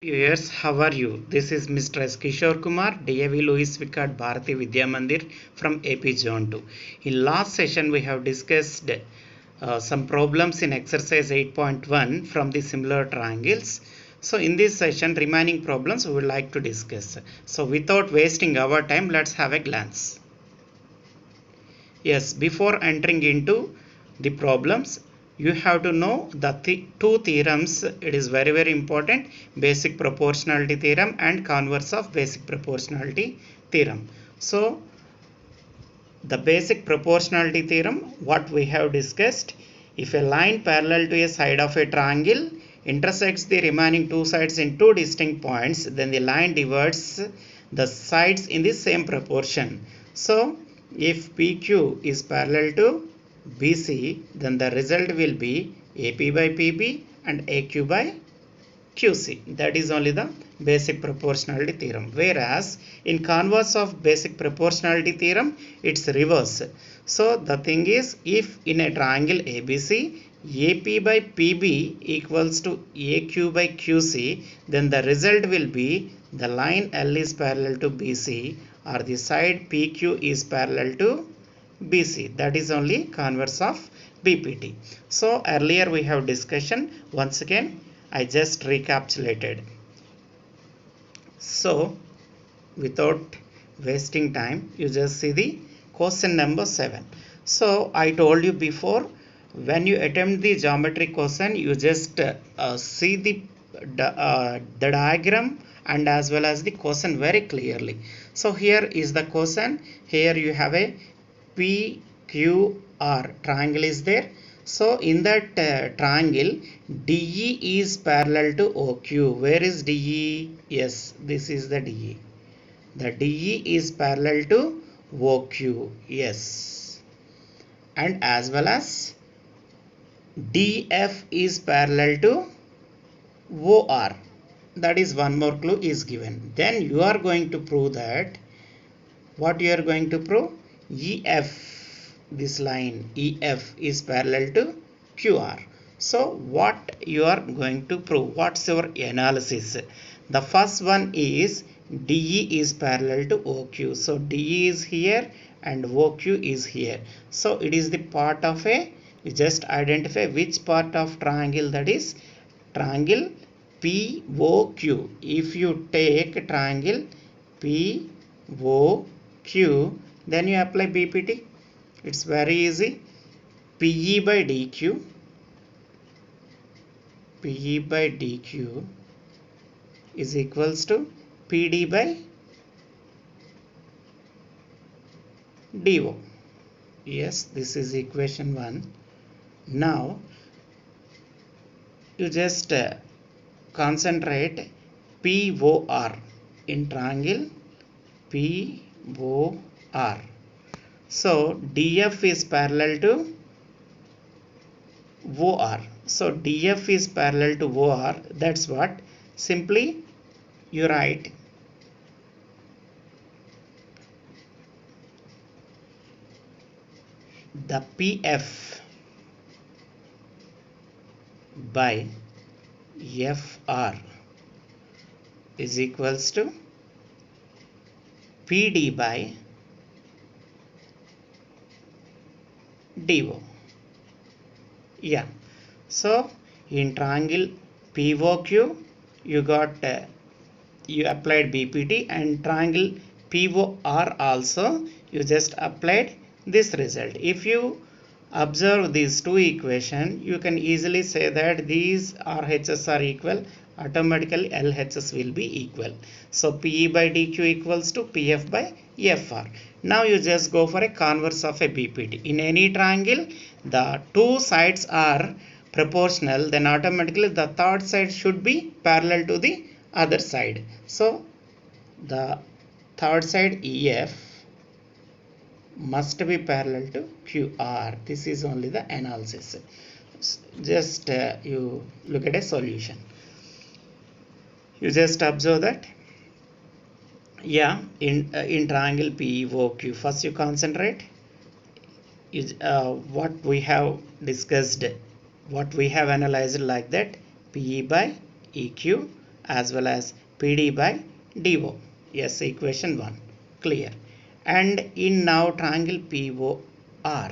Viewers, how are you? This is Mr. S. Kishore Kumar, DAV Louis Vickard Bharati Vidya Mandir from AP Zone 2. In last session, we have discussed some problems in exercise 8.1 from the similar triangles. So in this session, remaining problems we would like to discuss. So without wasting our time, let's have a glance. Yes, before entering into the problems, you have to know the two theorems. It is very important: basic proportionality theorem and converse of basic proportionality theorem. So the basic proportionality theorem, what we have discussed: if a line parallel to a side of a triangle intersects the remaining two sides in two distinct points, then the line divides the sides in the same proportion. So if PQ is parallel to BC, then the result will be AP by PB and AQ by QC. That is only the basic proportionality theorem. Whereas in converse of basic proportionality theorem, it's reverse. So the thing is, if in a triangle ABC, AP by PB equals to AQ by QC, then the result will be the line L is parallel to BC or the side PQ is parallel to BC. That is only converse of BPT. So earlier we have discussion. Once again I just recapitulated. So without wasting time, you just see the question number 7. So I told you before, when you attempt the geometry question, you just see the diagram and as well as the question very clearly. So here is the question. Here you have a PQR triangle is there. So in that triangle, DE is parallel to OQ. Where is DE? Yes, this is the DE. The DE is parallel to OQ. Yes. And as well as DF is parallel to OR. That is one more clue is given. Then you are going to prove that. What you are going to prove? EF, this line EF is parallel to QR. So what you are going to prove? What's your analysis? The first one is DE is parallel to OQ. So DE is here and OQ is here. So it is the part of a, you just identify which part of triangle, that is triangle POQ. If you take triangle POQ, then you apply BPT. It's very easy. PE by DQ, PE by DQ is equals to PD by DO. Yes, this is equation 1. Now you just concentrate POR in triangle POR. So DF is parallel to OR. So DF is parallel to OR. That's what. Simply you write the PF by FR is equals to PD by DO. Yeah. So in triangle POQ, you got you applied BPT, and triangle POR also you just applied this result. If you observe these two equations, you can easily say that these RHS are equal. Automatically LHS will be equal. So PE by DQ equals to PF by FR. Now you just go for a converse of a BPT. In any triangle, the two sides are proportional, then automatically the third side should be parallel to the other side. So the third side EF must be parallel to QR. This is only the analysis. Just you look at a solution. You just observe that. Yeah, in triangle POQ, first you concentrate. What we have discussed, what we have analyzed like that: PE by EQ as well as PD by DO. Yes, equation 1. Clear. And in now triangle POR.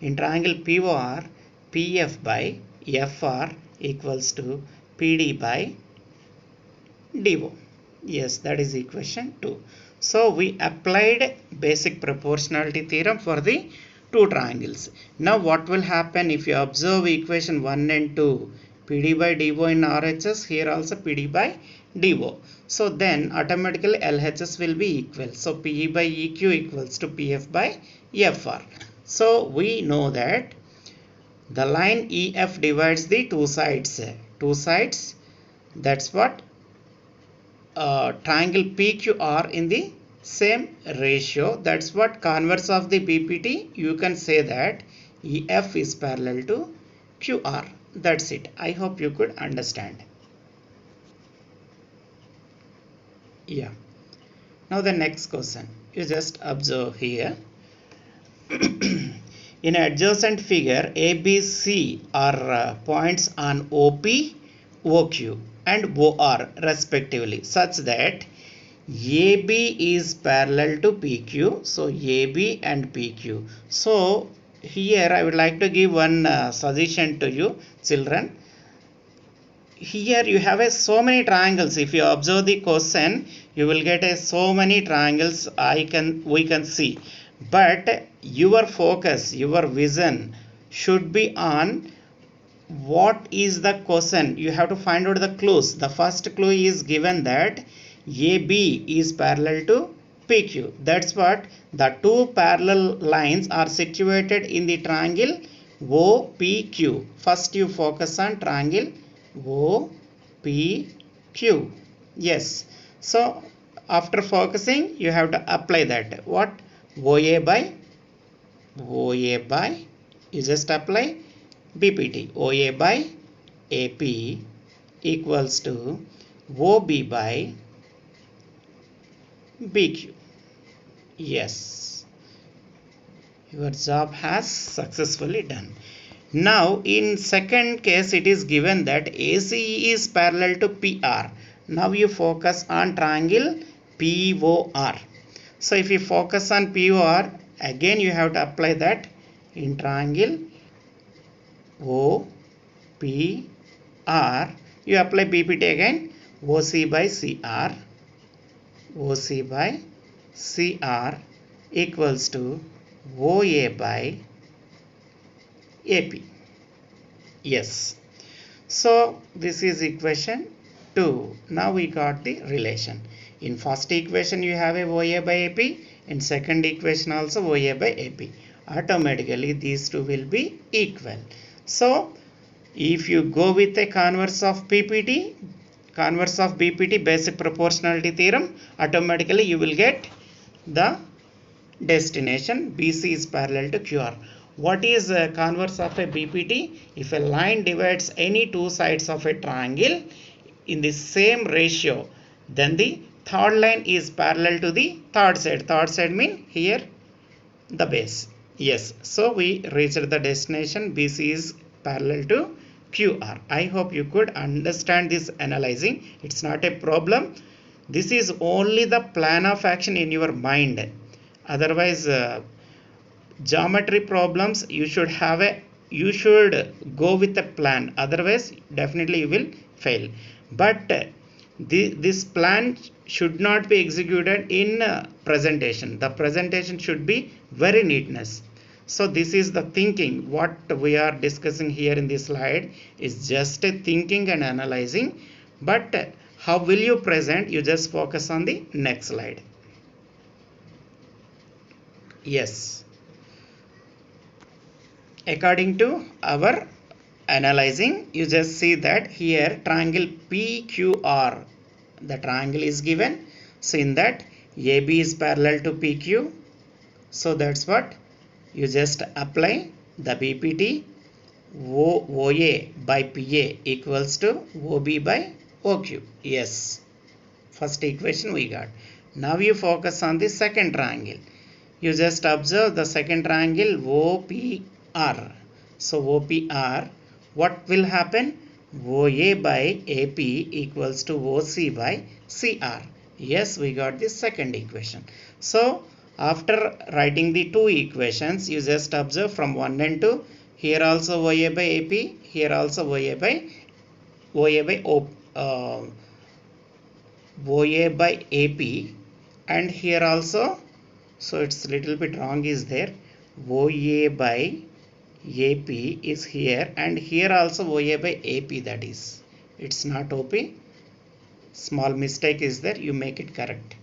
In triangle POR, PF by FR equals to PD by DO. Yes, that is equation 2. So we applied basic proportionality theorem for the two triangles. Now what will happen if you observe equation 1 and 2, PD by DO in RHS, here also PD by DO. So then automatically LHS will be equal. So PE by EQ equals to PF by FR. So we know that the line EF divides the two sides. That's what triangle PQR in the same ratio. That's what converse of the BPT. You can say that EF is parallel to QR. That's it. I hope you could understand. Yeah. Now the next question. You just observe here. In adjacent figure, ABC are points on OP, OQ and OR respectively, such that AB is parallel to PQ. So AB and PQ. So here I would like to give one suggestion to you children. Here you have so many triangles. If you observe the question, you will get so many triangles we can see. But your focus, your vision should be on what is the question. You have to find out the clues. The first clue is given that AB is parallel to PQ. That's what the two parallel lines are situated in the triangle OPQ. First you focus on triangle OPQ. Yes. So after focusing, you have to apply that. What? OA by you just apply BPT. OA by AP equals to OB by BQ. Yes, your job has successfully done. Now in second case, it is given that ACE is parallel to PR. Now you focus on triangle POR. So if you focus on POR, again you have to apply that in triangle OPR. You apply BPT again. OC by CR. OC by CR equals to OA by AP. Yes. So this is equation 2. Now we got the relation. In first equation you have a OA by AP. In second equation also OA by AP. Automatically these two will be equal. So if you go with a converse of BPT, basic proportionality theorem, automatically you will get the destination. BC is parallel to QR. What is a converse of a BPT? If a line divides any two sides of a triangle in the same ratio, then the third line is parallel to the third side. Third side mean here the base. Yes. So we reached the destination. BC is parallel to QR. I hope you could understand this analyzing. It's not a problem. This is only the plan of action in your mind. Otherwise, geometry problems you should go with a plan. Otherwise, definitely you will fail. But this plan should not be executed in presentation. The presentation should be very neatness. So this is the thinking. What we are discussing here in this slide is just a thinking and analyzing. But how will you present? You just focus on the next slide. Yes. According to our analyzing, you just see that here triangle PQR. The triangle is given. So in that AB is parallel to PQ. So that's what you just apply the BPT. OA by PA equals to OB by OQ. Yes. First equation we got. Now you focus on the second triangle. You just observe the second triangle OPR. So OPR, what will happen? OA by AP equals to OC by CR. Yes, we got the second equation. So after writing the two equations, you just observe from 1 and 2. Here also OA by AP, here also OA by OA by AP, and here also, so it's little bit wrong is there. OA by AP is here, and here also OA by AP, that is, it's not OP. Small mistake is there, you make it correct.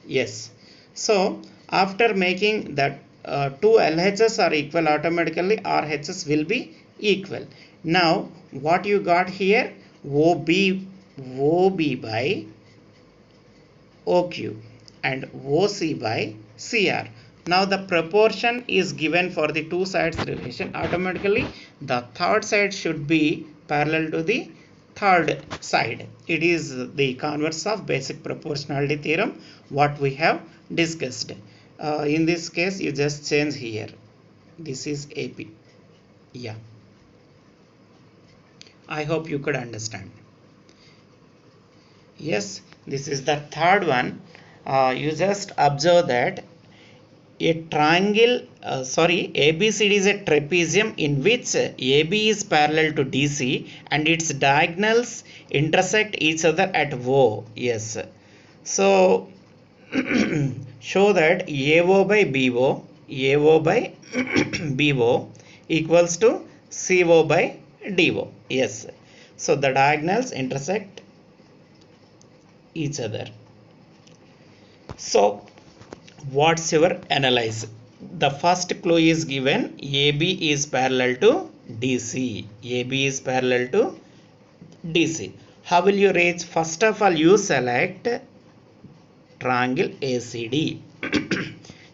Yes. So after making that two LHS are equal, automatically RHS will be equal. Now what you got here, OB by OQ and OC by CR. Now the proportion is given for the two sides relation. Automatically the third side should be parallel to the third side. It is the converse of basic proportionality theorem what we have discussed. In this case you just change here. This is AP. Yeah. I hope you could understand. Yes, this is the third one. You just observe that a triangle, ABCD is a trapezium in which AB is parallel to DC and its diagonals intersect each other at O. Yes. So, show that AO by BO, AO by BO equals to CO by DO. Yes. So, the diagonals intersect each other. So what's your analysis? The first clue is given, AB is parallel to DC. AB is parallel to DC. How will you reach? First of all, you select triangle ACD.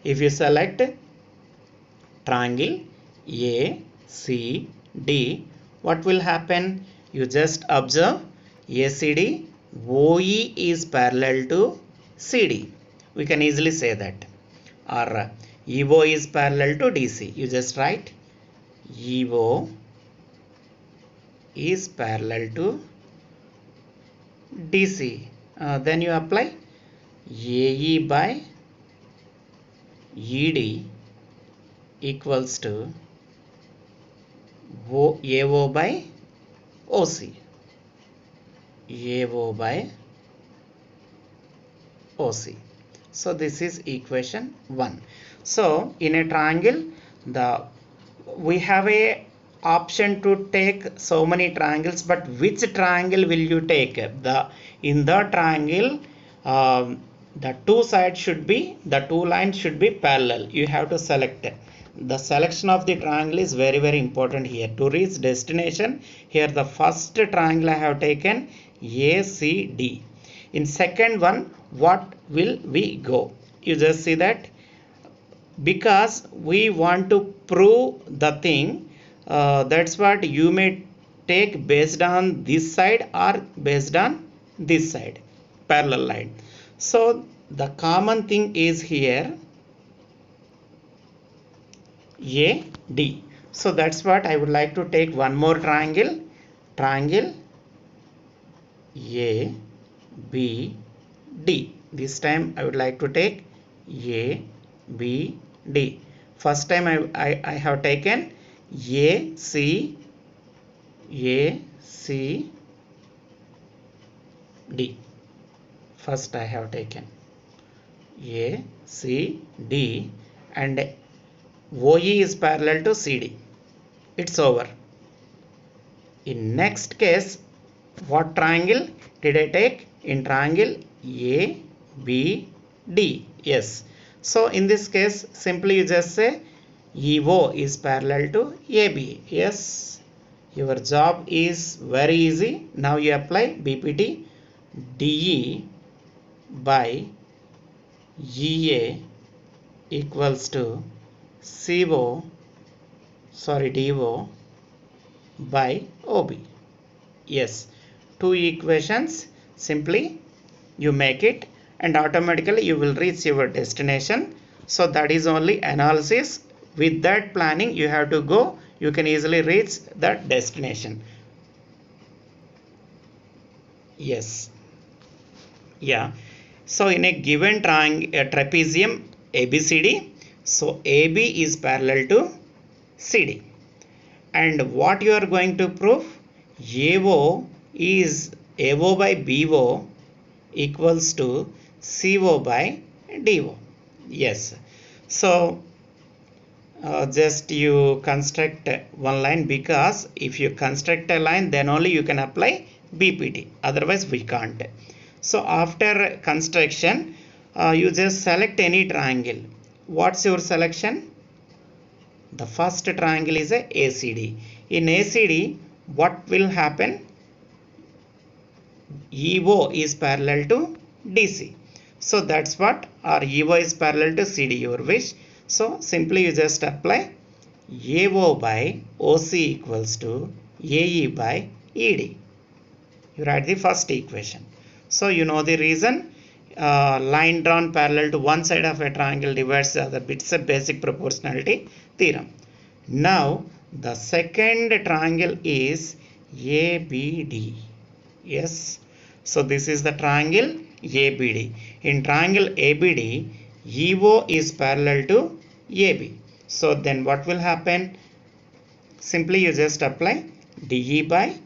If you select triangle ACD, what will happen? You just observe ACD, OE is parallel to CD. We can easily say that. Or EO is parallel to DC. You just write EO is parallel to DC. Then you apply AE by ED equals to AO by OC. AO by OC. So this is equation 1. So in a triangle, we have a option to take so many triangles, but which triangle will you take? In the triangle, the two sides should be, the two lines should be parallel. You have to select it. The selection of the triangle is very important here. To reach destination, here the first triangle I have taken ACD. In second one, what will we go? You just see that because we want to prove the thing, that's what you may take based on this side or based on this side, parallel line. So the common thing is here AD. So that's what I would like to take one more triangle, triangle ABD. This time I would like to take ABD. First time I have taken ACD. First I have taken ACD and OE is parallel to CD. It's over. In next case, what triangle did I take? In triangle ABD. Yes. So in this case, simply you just say EO is parallel to AB. Yes. Your job is very easy. Now you apply BPT. DE by EA equals to DO by OB. Yes, two equations, simply you make it and automatically you will reach your destination. So that is only analysis. With that planning you have to go, you can easily reach that destination. Yes. Yeah. So in a given trapezium ABCD, so AB is parallel to CD. And what you are going to prove? AO is AO by BO equals to CO by DO. Yes. So just you construct one line, because if you construct a line then only you can apply BPT, otherwise we can't. So after construction you just select any triangle. What's your selection? The first triangle is a ACD. In ACD what will happen? EO is parallel to DC. So that's what, or EO is parallel to CD, your wish. So simply you just apply AO by OC equals to AE by ED. You write the first equation. So you know the reason. Line drawn parallel to one side of a triangle divides the other. It's a basic proportionality theorem. Now the second triangle is ABD. Yes. So this is the triangle ABD. In triangle ABD, EO is parallel to AB. So then what will happen? Simply you just apply DE by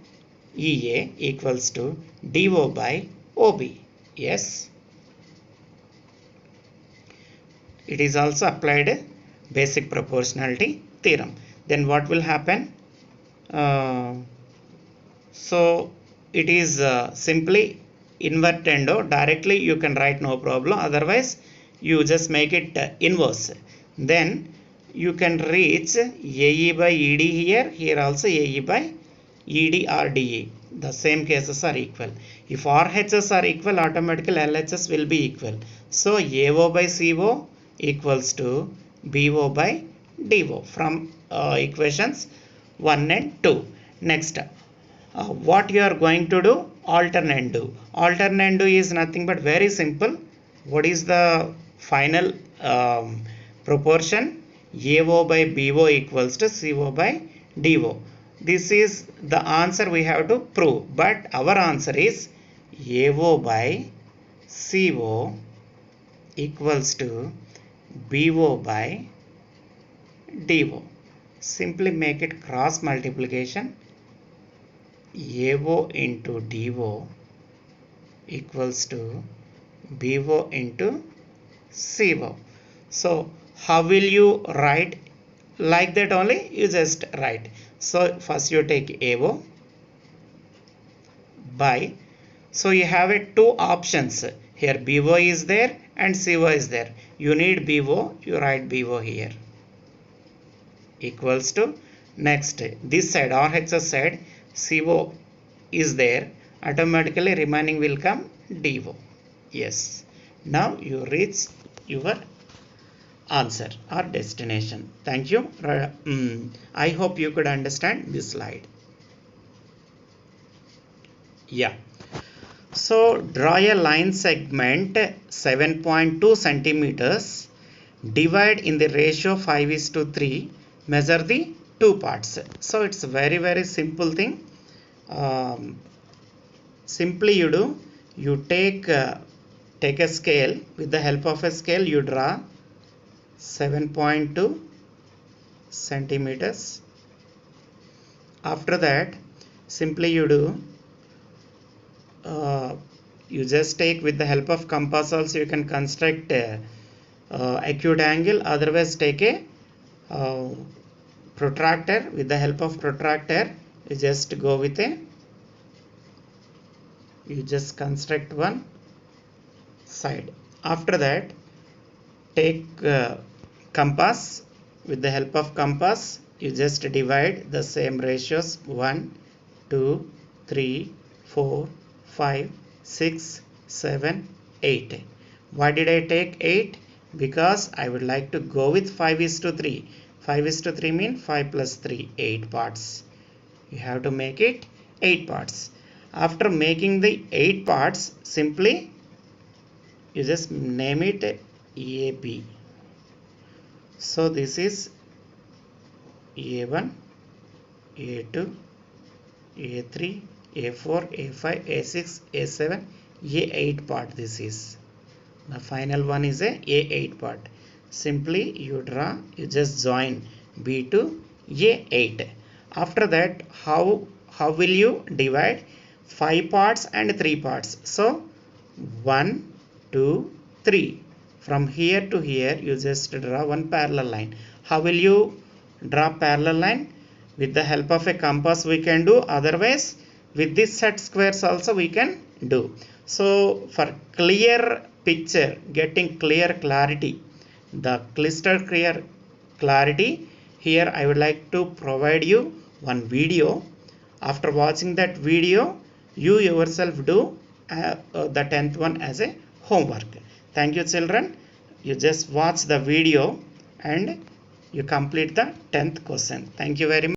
EA equals to DO by OB. Yes. It is also applied basic proportionality theorem. Then what will happen? So it is simply invertendo. Directly you can write, no problem. Otherwise you just make it inverse. Then you can reach AE by ED here. Here also AE by ED or DE. The same cases are equal. If RHS are equal, automatically LHS will be equal. So AO by CO equals to BO by DO from equations 1 and 2. Next, what you are going to do? Alternando. Alternando is nothing but very simple. What is the final proportion? AO by BO equals to CO by DO. This is the answer we have to prove, but our answer is AO by CO equals to BO by DO. Simply make it cross multiplication. AO into DO equals to BO into CO. So how will you write? Like that only you just write. So first you take AO by, so you have two options here. BO is there and CO is there. You need BO, you write BO here equals to, next this side RHS side CO is there, automatically remaining will come DO. Yes. Now you reach your answer or destination. Thank you. I hope you could understand this slide. Yeah. So draw a line segment 7.2 centimeters, divide in the ratio 5:3, measure the two parts. So it's a very simple thing. Simply you do, you take a scale. With the help of a scale you draw 7.2 centimeters. After that simply you do, you just take, with the help of compass also you can construct a acute angle, otherwise take a protractor. With the help of protractor you just go with a, you just construct one side. After that take compass. With the help of compass you just divide the same ratios 1 2 3 4 5 6 7 8. Why did I take 8? Because I would like to go with 5:3. 5:3 means 5 plus 3, 8 parts. You have to make it 8 parts. After making the 8 parts, simply you just name it AB. So this is A1, A2, A3, A4, A5, A6, A7, A8 part. This is the final one is a A8 part. Simply you draw, you just join B to A8. After that, how will you divide 5 parts and 3 parts? So 1, 2, 3. From here to here you just draw one parallel line. How will you draw parallel line? With the help of a compass we can do, otherwise with this set squares also we can do. So for clear picture, getting clear clarity, the crystal clear clarity, here I would like to provide you one video. After watching that video, you yourself do the 10th one as a homework. Thank you children. You just watch the video and you complete the 10th question. Thank you very much.